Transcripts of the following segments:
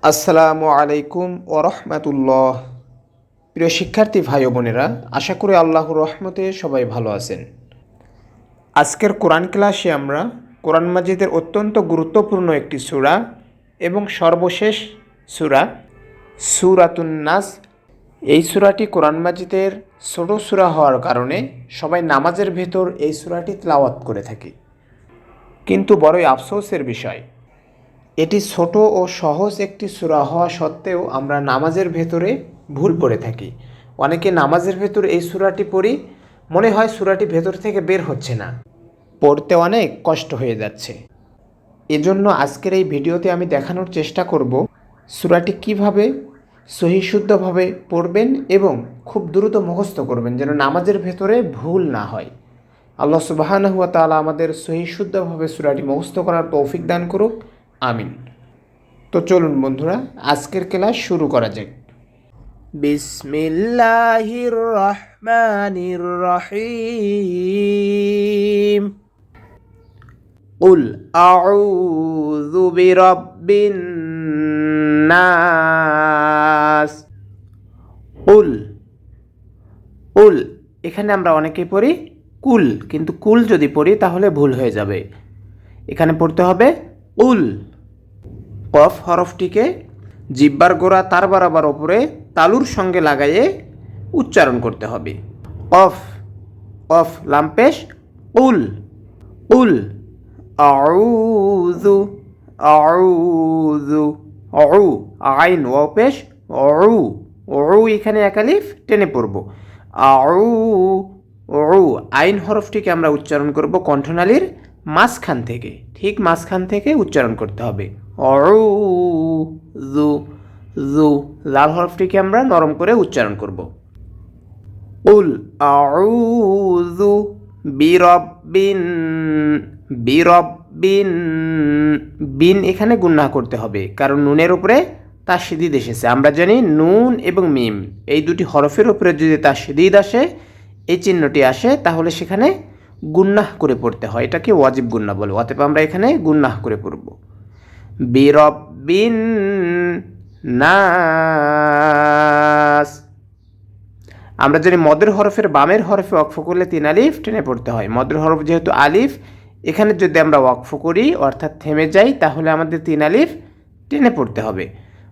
আসসালামু আলাইকুম ওরহমতুল্লাহ। প্রিয় শিক্ষার্থী ভাই ও বোনেরা, আশা করি আল্লাহর রহমতে সবাই ভালো আছেন। আজকের কোরআন ক্লাসে আমরা কোরআন মাজিদের অত্যন্ত গুরুত্বপূর্ণ একটি সূরা এবং সর্বশেষ সূরা সূরাতুন নাস। এই সূরাটি কোরআন মাজিদের ছোট সূরা হওয়ার কারণে সবাই নামাজের ভেতর এই সূরাটি তেলাওয়াত করে থাকি, কিন্তু বড়ই আফসোসের বিষয়, এটি ছোট ও সহজ একটি সূরা হওয়া সত্ত্বেও আমরা নামাজের ভেতরে ভুল পড়ে থাকি। অনেকে নামাজের ভেতর এই সূরাটি পড়ি, মনে হয় সূরাটি ভেতর থেকে বের হচ্ছে না, পড়তে অনেক কষ্ট হয়ে যাচ্ছে। এজন্য আজকের এই ভিডিওতে আমি দেখানোর চেষ্টা করব সূরাটি কিভাবে সহিশুদ্ধভাবে পড়বেন এবং খুব দ্রুত মুখস্থ করবেন, যেন নামাজের ভেতরে ভুল না হয়। আল্লাহ সুবহানাহু ওয়া তাআলা আমাদের সহিশুদ্ধভাবে সূরাটি মুখস্থ করার তৌফিক দান করুক, আমিন। তো চলুন বন্ধুরা, আজকের ক্লাস শুরু করা যাক। বিসমিল্লাহির রহমানির রহিম। কুল আউযু বিরাব্বিন নাস। কুল কুল এখানে আমরা অনেকেই পড়ি কুল, কিন্তু কুল যদি পড়ি তাহলে ভুল হয়ে যাবে। এখানে পড়তে হবে কুল। কফ হরফটিকে জিহ্বার গোড়া তার বরাবর ওপরে তালুর সঙ্গে লাগাইয়ে উচ্চারণ করতে হবে। কফ কফ লামপেশ উল উল। আউযু আউযু অউ আইন ওয়াও পেশ অউ অউ, এখানে এক আলিফ টেনে পড়ব। আউ অউ আইন হরফটিকে আমরা উচ্চারণ করব কণ্ঠনালীর মাঝখান থেকে, ঠিক মাঝখান থেকে উচ্চারণ করতে হবে। অউ জু লাল হরফটিকে আমরা নরম করে উচ্চারণ করব। উল আউযু বিরাব্বিন বিরাব্বিন। বিন এখানে গুণনা করতে হবে, কারণ নুনের উপরে তাসদীদ এসেছে। আমরা জানি নুন এবং মিম এই দুটি হরফের উপরে যদি তাসদীদ আসে, এই চিহ্নটি আসে, তাহলে সেখানে গুন্নাহ করে পড়তে হয়। এটাকে ওয়াজিব গুন্না বলে। অতএব আমরা এখানে গুন্নাহ করে পড়ব। বিরাব্বিন নাস। আমরা জানি মদের হরফের বামের হরফে ওয়াকফ করলে 3 আলিফ টেনে পড়তে হয়। মদের হরফ যেহেতু আলিফ, এখানে যদি আমরা ওয়াকফ করি অর্থাৎ থেমে যাই, তাহলে আমাদের 3 আলিফ টেনে পড়তে হবে।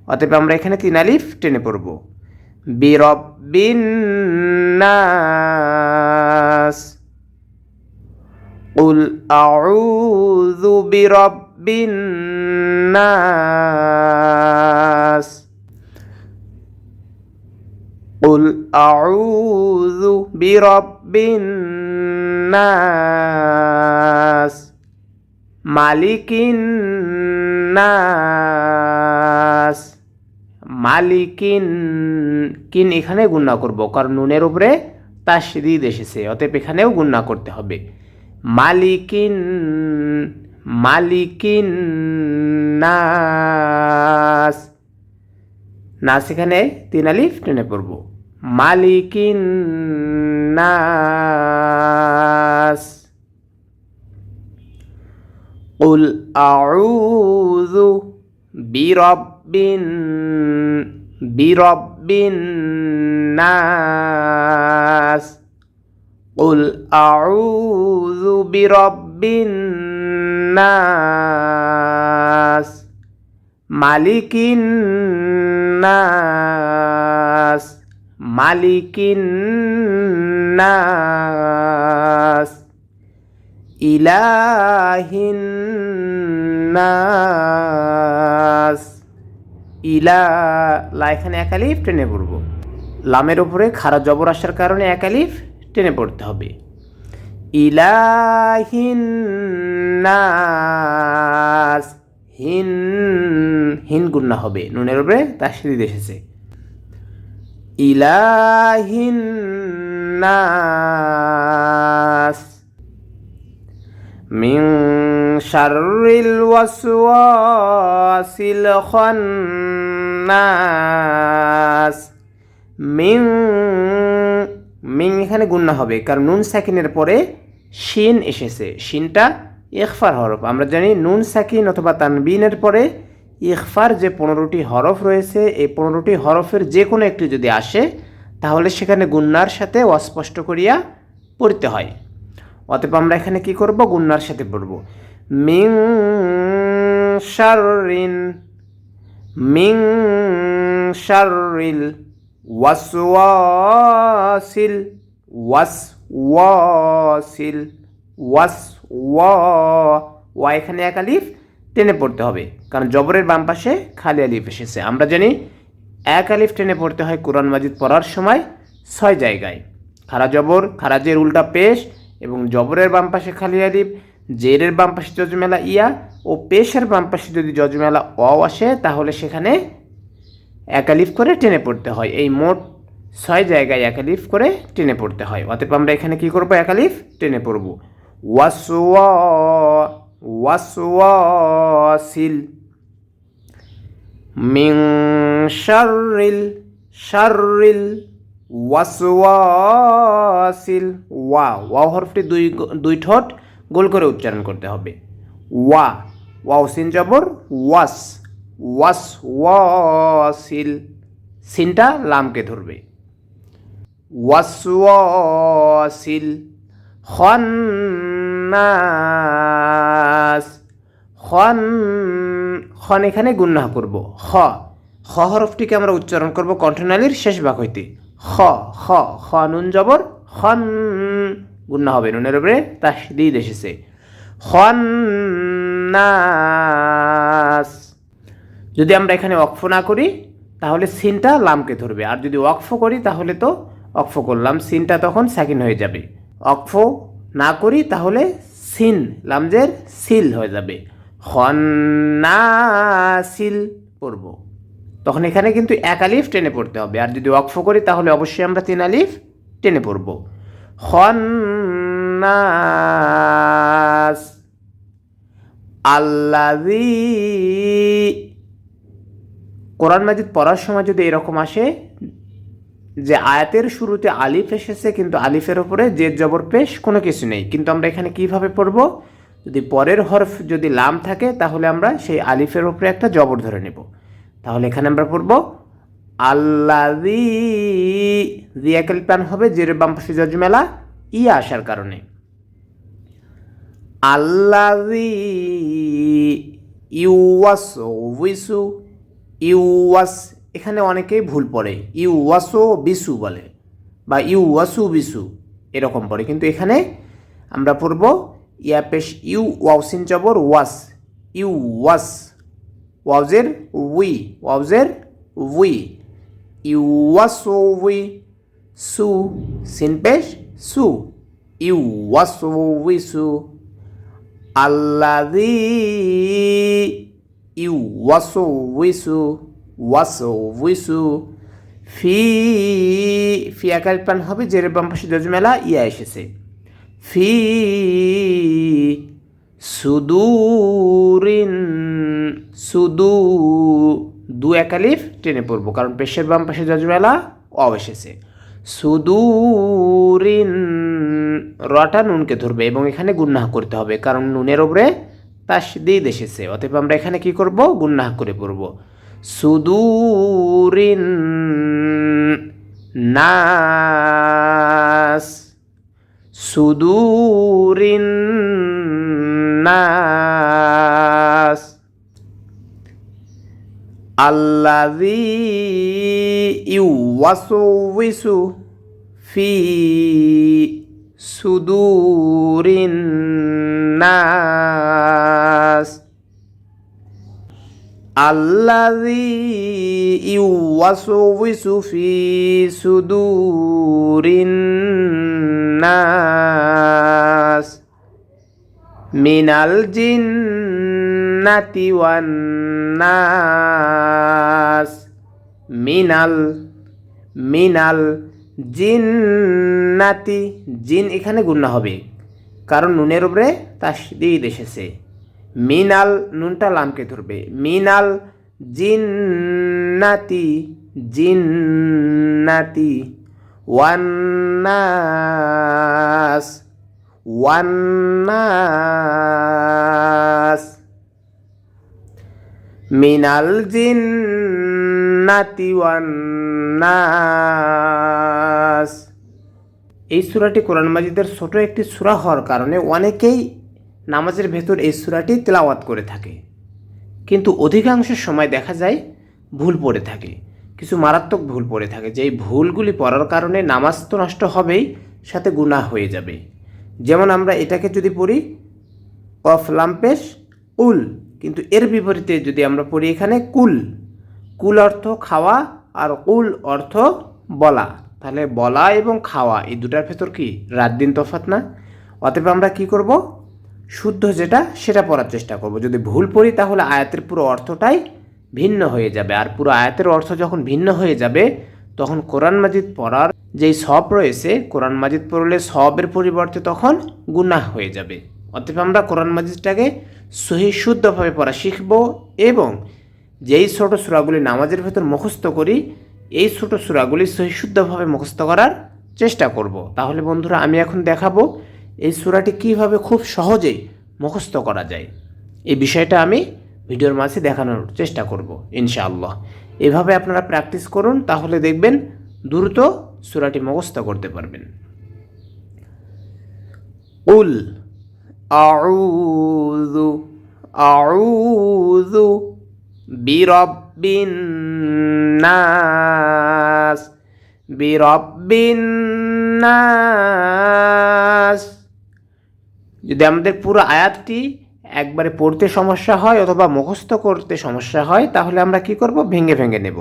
অতএব আমরা এখানে 3 আলিফ টেনে পড়ব। বিরাব্বিন নাস। কুল আউযু বিরাব্বিন নাস। কুল আউযু বিরাব্বিন নাস। মালিকিন নাস। মালিকিন কিন এখানে গুণনা করব, কারণ নুনের উপরে তাসদীদ এসেছে, অতএব এখানেও গুণনা করতে হবে। মালিকিন মালিকিন নাস। নাস এখানে 3 আলিফ টেনে পড়ব। মালিকিন নাস। কুল আউযু বিরাব্বিন বিরাব্বিন নাস। কুল আউযু বিরাব্বিন নাস। মালিকিন নাস। মালিকিন নাস। ইলাহিন নাস। ইলা লা এখানে এক আলিফ টেনে পড়ব। লামের উপরে খাড়া জবর আসার কারণে এক আলিফ টেনে পড়তে হবে। ইলাহিন নাস। হিন হিন গুণনা হবে, নুনের উপরে তাসদীদ এসেছে। ইলাহিন নাস। মিন শাররিল ওয়াসওয়াসিল খান্নাস। মিন মিন এখানে গুণনা হবে, কারণ নুন সাকিনের পরে শিন এসেছে। শিনটা ইখফার হরফ। আমরা জানি নুন সাকিন অথবা তানবিনের পরে ইখফার যে 15টি হরফ রয়েছে এই 15টি হরফের যে কোনো একটি যদি আসে তাহলে সেখানে গুন্নার সাথে অস্পষ্ট করিয়া পড়তে হয়। অতএব আমরা এখানে কি করব, গুন্নার সাথে পড়ব। মিং শাররিন, মিং শাররিল ওয়াসওয়াসিল, ওয়াসওয়াসিল, ওয়া এখানে এক আলিফ টেনে পড়তে হবে, কারণ জবরের বাম পাশে খালি আলিফ এসেছে। আমরা জানি এক আলিফ টেনে পড়তে হয় কোরআন মাজিদ পড়ার সময় 6 জায়গায়। খারা জবর, খারাজের উল্টা পেশ এবং জবরের বাম পাশে খালি আলিফ, জেরের বাম পাশে জজমেলা ইয়া ও পেশের বাম পাশে যদি জজমেলা অ আসে তাহলে সেখানে এক আলিফ করে টেনে পড়তে হয়। এই মোট 6 জায়গায় এক আলিফ করে টেনে পড়তে হয়। অতএব আমরা এখানে কি করব, এক আলিফ টেনে পড়ব। ওয়াসওয়াসিল, মিন শাররিল, শাররিল ওয়াসওয়াসিল, ওয়া হরফটি দুই ঠোঁট গোল করে উচ্চারণ করতে হবে। ওয়াও সিন জবর ওয়াস, ওয়াসওয়াসিল, সিনটা লামকে ধরবে। ওয়াসওয়াসিল, খান্নাস, খন এখানে গুন্নাহ করব। খ হরফটিকে আমরা উচ্চারণ করব কণ্ঠনালীর শেষ ভাগ হইতে। খ নুন জবর খন, গুন্নাহ হবে, নুনের উপরে তাসদীদ এসেছে। খান্নাস। যদি আমরা এখানে ওয়াকফ না করি তাহলে সিনটা লামকে ধরবে, আর যদি ওয়াকফ করি তাহলে তো ওয়াকফ করলাম, সিনটা তখন সাকিন হয়ে যাবে। ওয়াকফ না করি তাহলে সিন লামজের সিল হয়ে যাবে। খন্নাসিল পড়ব, তখন এখানে কিন্তু এক আলিফ টেনে পড়তে হবে। আর যদি ওয়াকফ করি তাহলে অবশ্যই আমরা 3 আলিফ টেনে পড়ব। খন্নাস। আল্লাযী, কোরআন মাজিদ পড়ার সময় যদি এরকম আসে যে আয়াতের শুরুতে আলিফ এসেছে কিন্তু আলিফের উপরে জেদ জবর পেশ কোনো কিছু নেই, কিন্তু আমরা এখানে কিভাবে পড়ব, যদি পরের হরফ যদি লাম থাকে তাহলে আমরা সেই আলিফের উপরে একটা জবর ধরে নেব। তাহলে এখানে আমরা পড়ব আল্লাযী, জিয়াকাল প্যান হবে জের বাম পাশে জজমেলা ইয়া আসার কারণে। আল্লাযী ইউওয়াসওয়িসু, ইউওয়াস এখানে অনেকেই ভুল পড়ে, ইউওয়াসো বিসু বলে বা ইউওয়াসু বিসু এরকম পড়ে, কিন্তু এখানে আমরা পড়ব ইয়া পেশ ইউ, ওয়াউসিন জবর ওয়াস, ইউওয়াস, ওয়াউজের উই, ইউওয়াসওয়ি, সু সিন পেশ সু, ইউওয়াসওয়িসু। আল্লাযী ওয়াসওয়িসু ফি আকার পান হবে জের বাম পাশে জজমেলা ইয়া এসেছে। ফি সুদুরিন, দু এক আলিফ টেনে পড়ব কারণ পেশের বাম পাশে জজমেলা অ এসেছে। সুদুরিন, রটা নুনকে ধরবে এবং এখানে গুন্নাহ করতে হবে কারণ নুনের উপরে তাসদীদ এসেছে। অতএব আমরা এখানে কি করব, গুন্নাহ করে পড়ব। সুদুরিন নাস, সুদুরিন নাস। আল্লাযী ইউওয়াসওয়িসু ফি সুদুরিন নাস, আল্লাযী ইউওয়াসওয়িসু ফি সুদুরিন নাস মিনাল জিন্নাতি ওয়ান নাস। মিনাল জিন্নাতি, জিন এখানে গুন্না হবে কারণ নুনের উপরে তাসদীদ এসেছে। মিনাল নুনটা লামকে ধরবে। মিনাল জিন্নাতি ওয়ান্নাস। মিনাল জিন্নাতি ওয়ান নাস। এই সূরাটি কোরআন মাজিদের ছোট একটি সূরা হওয়ার কারণে অনেকেই নামাজের ভেতর এই সূরাটি তেলাওয়াত করে থাকে, কিন্তু অধিকাংশ সময় দেখা যায় ভুল পড়ে থাকে, কিছু মারাত্মক ভুল পড়ে থাকে, যেই ভুলগুলি পড়ার কারণে নামাজ তো নষ্ট হবেই, সাথে গুনাহ হয়ে যাবে। যেমন আমরা এটাকে যদি পড়ি কফ লাম্পেশ উল, কিন্তু এর বিপরীতে যদি আমরা পড়ি এখানে কুল, কুল অর্থ খাওয়া আর উল অর্থ বলা, তাহলে বলা এবং খাওয়া এই দুটার ভেতর কি রাত দিন তফাৎ না? অতএব আমরা কি করব, শুদ্ধ যেটা সেটা পড়ার চেষ্টা করব। যদি ভুল পড়ি তাহলে আয়াতের পুরো অর্থটাই ভিন্ন হয়ে যাবে, আর পুরো আয়াতের অর্থ যখন ভিন্ন হয়ে যাবে তখন কোরআন মাজিদ পড়ার যেই সওয়াব রয়েছে, কোরআন মাজিদ পড়লে সওয়াবের পরিবর্তে তখন গুনাহ হয়ে যাবে। অতএব আমরা কোরআন মাজিদটাকে সহি শুদ্ধভাবে পড়া শিখব, এবং যেই ছোট সূরাগুলি নামাজের ভেতর মুখস্থ করি এই ছোট সূরাগুলি সহি শুদ্ধভাবে মুখস্থ করার চেষ্টা করব। তাহলে বন্ধুরা আমি এখন দেখাবো এই সূরাটি কীভাবে খুব সহজেই মুখস্থ করা যায়। এই বিষয়টা আমি ভিডিওর মাঝে দেখানোর চেষ্টা করব ইনশাআল্লাহ। এভাবে আপনারা প্র্যাকটিস করুন, তাহলে দেখবেন দ্রুত সূরাটি মুখস্থ করতে পারবেন। উল আউযু আউযু বিরাব্বিন নাস বিরাব্বিন নাস। যদি আমাদের পুরো আয়াতটি একবারে পড়তে সমস্যা হয় অথবা মুখস্থ করতে সমস্যা হয় তাহলে আমরা কি করব, ভেঙে ভেঙে নেব।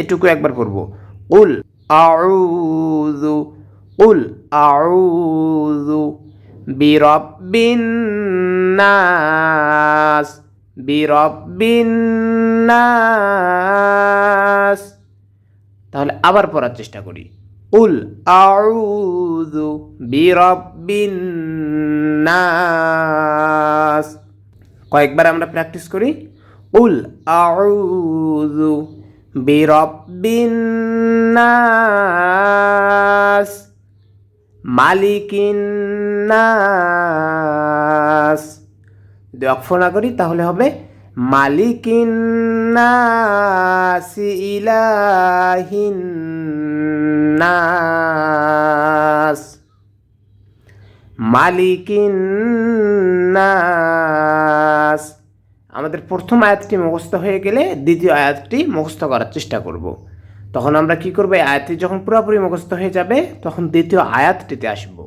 এটুকু একবার পড়ব, উল আউযু উল আউযু বিরাব্বিন নাস বিরাব্বিন নাস। তাহলে আবার পড়ার চেষ্টা করি, উল আউযু বিরাব্বিন নাস। কয়েকবার আমরা প্র্যাকটিস করি, উল আউযু বিরাব্বিন নাস মালিকিন নাস। যদি অক্ষ না করি তাহলে হবে মালিকিন নাস ইলাহিন নাস মালিকিন নাস। আমাদের প্রথম আয়াতটি মুখস্থ হয়ে গেলে দ্বিতীয় আয়াতটি মুখস্থ করার চেষ্টা করব। তখন আমরা কি করব, এই আয়াতটি যখন পুরোপুরি মুখস্থ হয়ে যাবে তখন দ্বিতীয় আয়াতটিতে আসব,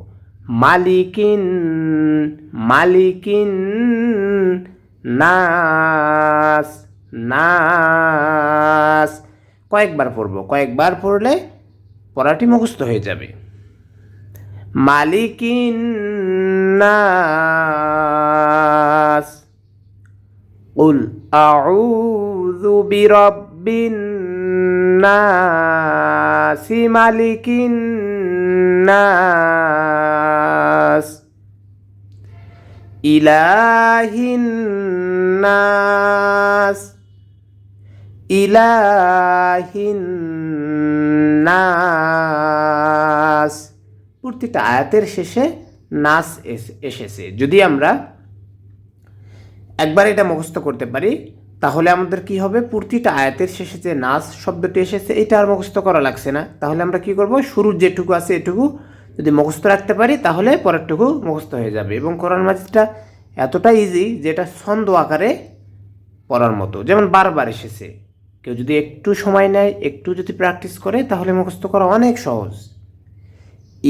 মালিকিন মালিকিন নাস নাস। কয়েকবার পড়ব, কয়েকবার পড়লে পড়াটি মুখস্থ হয়ে যাবে। মালিকিন নাস উল আউযু বিরাব্বিন নাস মালিকিন নাস ইলাহিন নাস ইলাহিন নাস। প্রতিটা আয়াতের শেষে নাস এসেছে। যদি আমরা একবার এটা মুখস্থ করতে পারি তাহলে আমাদের কি হবে, প্রতিটা আয়াতের শেষে যে নাস শব্দটি এসেছে এটা আর মুখস্থ করা লাগছে না। তাহলে আমরা কি করব, শুরুর যেটুকু আছে এটুকু যদি মুখস্থ রাখতে পারি তাহলে পরেরটুকু মুখস্থ হয়ে যাবে। এবং কোরআন মাজিদটা এতটা ইজি যেটা ছন্দ আকারে পড়ার মতো, যেমন বারবার এসেছে। কেউ যদি একটু সময় নেয়, একটু যদি প্র্যাকটিস করে তাহলে মুখস্থ করা অনেক সহজ।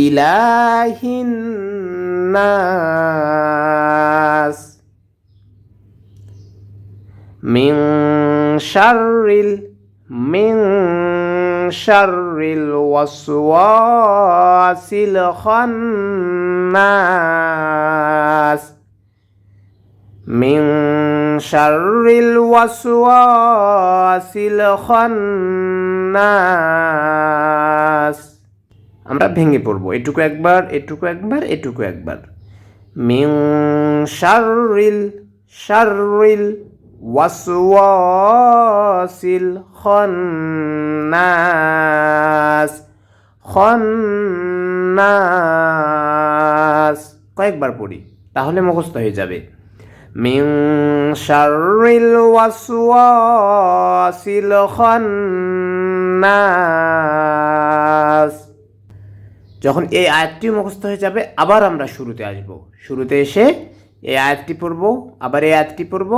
ইলাহিন নাস মিন শাররিল ওয়াসওয়াসিল খান্নাস মিন শাররিল ওয়াসওয়াসিল খান্নাস। আমরা ভেঙে পড়ব, এটুকু একবার এটুকু একবার এটুকু একবার। মিন শাররিল ওয়াসওয়াসিল খান্নাস খান্নাস। কয়েকবার পড়ি তাহলে মুখস্থ হয়ে যাবে। মিন শাররিল ওয়াসওয়াসিল খান্নাস। যখন এই আয়াতটি মুখস্থ হয়ে যাবে আবার আমরা শুরুতে আসব। শুরুতে এসে এই আয়াতটি পড়ব, আবার এই আয়াতটি পড়ব,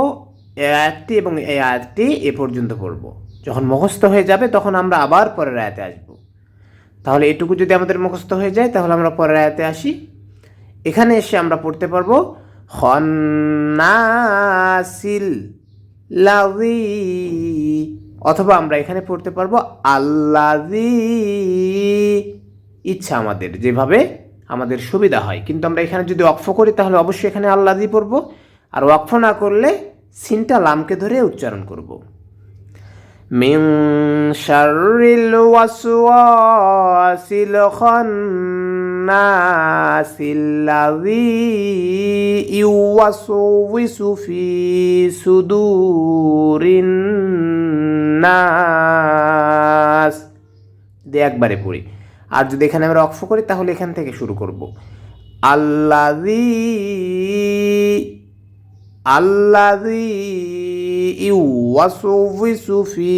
এই আয়াতটি এবং এই আয়াতটি এ পর্যন্ত পড়ব। যখন মুখস্থ হয়ে যাবে তখন আমরা আবার পরের আয়াতে আসব। তাহলে এটুকু যদি আমাদের মুখস্থ হয়ে যায় তাহলে আমরা পরের আয়াতে আসি। এখানে এসে আমরা পড়তে পারবো খন্নাসিল লাযী, অথবা আমরা এখানে পড়তে পারবো আল্লাযী। ইচ্ছা আমাদের, যেভাবে আমাদের সুবিধা হয়। কিন্তু আমরা এখানে যদি ওয়াকফ করি তাহলে অবশ্যই এখানে আল্লাযী পড়ব, আর ওয়াকফ না করলে সিনটা লামকে ধরে উচ্চারণ করব। মিন শাররিল ওয়াসওয়াসিল খান্নাসিল লাযী ইউওয়াসওয়িসু ফি সুদুরিন নাস। একবারে পড়ি। আর যদি এখানে আমরা ওয়াকফ করি তাহলে এখান থেকে শুরু করব। আল্লাযী ইউওয়াসওয়িসু ফি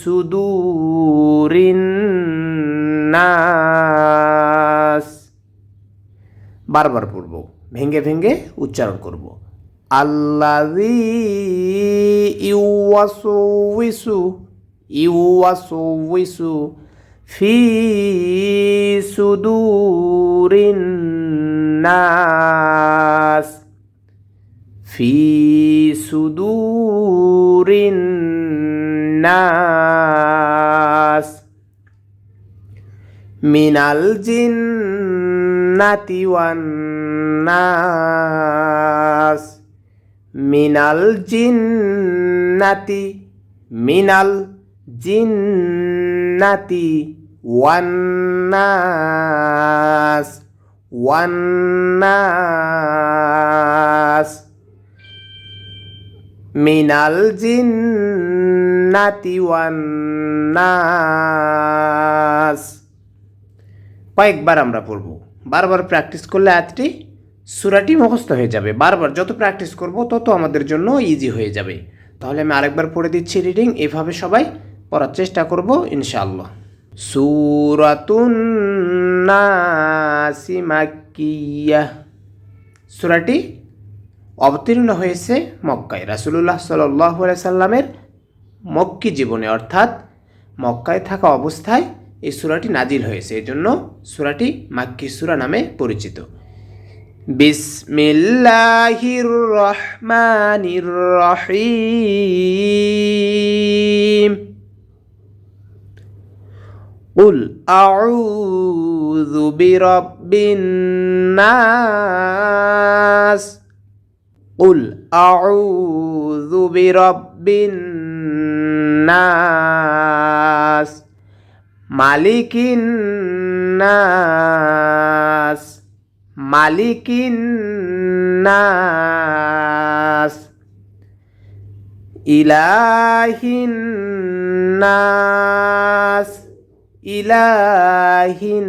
সুদুরিন নাস। বারবার পড়ব, ভেঙ্গে ভেঙ্গে উচ্চারণ করব। আল্লাযী ইউওয়াসওয়িসু ফি সুদুরিন নাস, ফি সুদুরিন নাস, মিনাল জিন্নাতি ওয়ান নাস, মিনাল জিন্নাতি, মিনাল জিন্নাতি ওয়ান নাস, ওয়ান নাস, মিনাল জিন্নাতি ওয়ান নাস। কয়েকবার আমরা পড়ব। বারবার প্র্যাকটিস করলে আয়াতটি, সূরাটি মুখস্থ হয়ে যাবে। বারবার যত প্র্যাকটিস করব তত আমাদের জন্য ইজি হয়ে যাবে। তাহলে আমি আরেকবার পড়ে দিচ্ছি রিডিং, এভাবে সবাই পড়ার চেষ্টা করব ইনশাআল্লাহ। সূরাতুন নাস মাক্কিয়াহ। সূরাটি অবতীর্ণ হয়েছে মক্কায়, রাসূলুল্লাহ সাল্লাল্লাহু আলাইহি সাল্লামের মক্কি জীবনে, অর্থাৎ মক্কায় থাকা অবস্থায় এই সূরাটি নাজিল হয়েছে। এজন্য সূরাটি মাক্কি সূরা নামে পরিচিত। বিসমিল্লাহির রহমানির রহিম। কুল আউযু বিরাব্বিন নাস। কুল আউযু বিরাব্বিন নাস, মালিকিন নাস, মালিকিন নাস, ইলাহিন নাস, ইলাহিন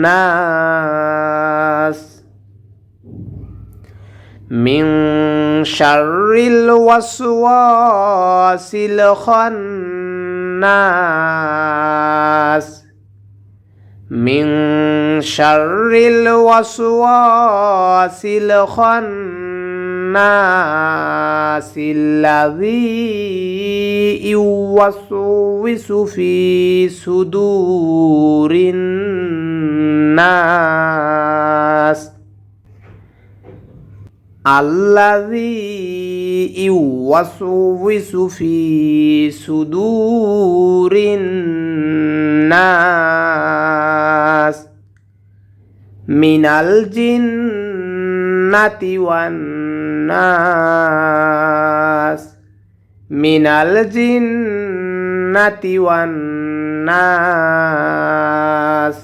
নাস, মিন শাররিল ওয়াসওয়াসিল খান্নাস, মিন শাররিল ওয়াসওয়াসিল খান্নাসিল লাযী ইউওয়াসওয়িসু ফি সুদুরিন নাস, আল্লাযী ইউওয়াসওয়িসু ফি সুদুরিন নাস, মিনাল জিন্নাতি ওয়ান নাস, মিনাল জিন্নাতি ওয়ান নাস।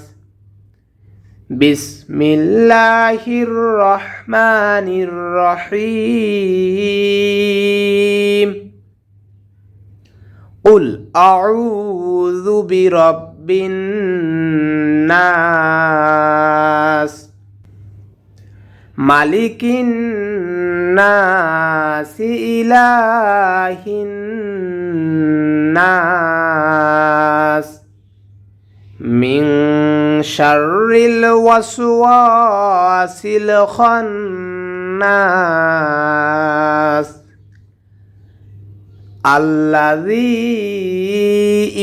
বিসমিল্লাহির রহমানির রহিম। কুল আউযু বিরাব্বিন নাস, মালিকিন الناس إله الناس من شر الوسواس الخناس الذي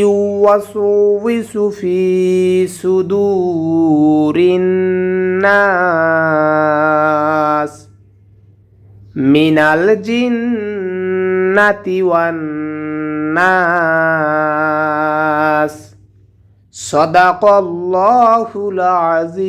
يوسوس في صدور الناس من الجنة والناس صدق الله العظيم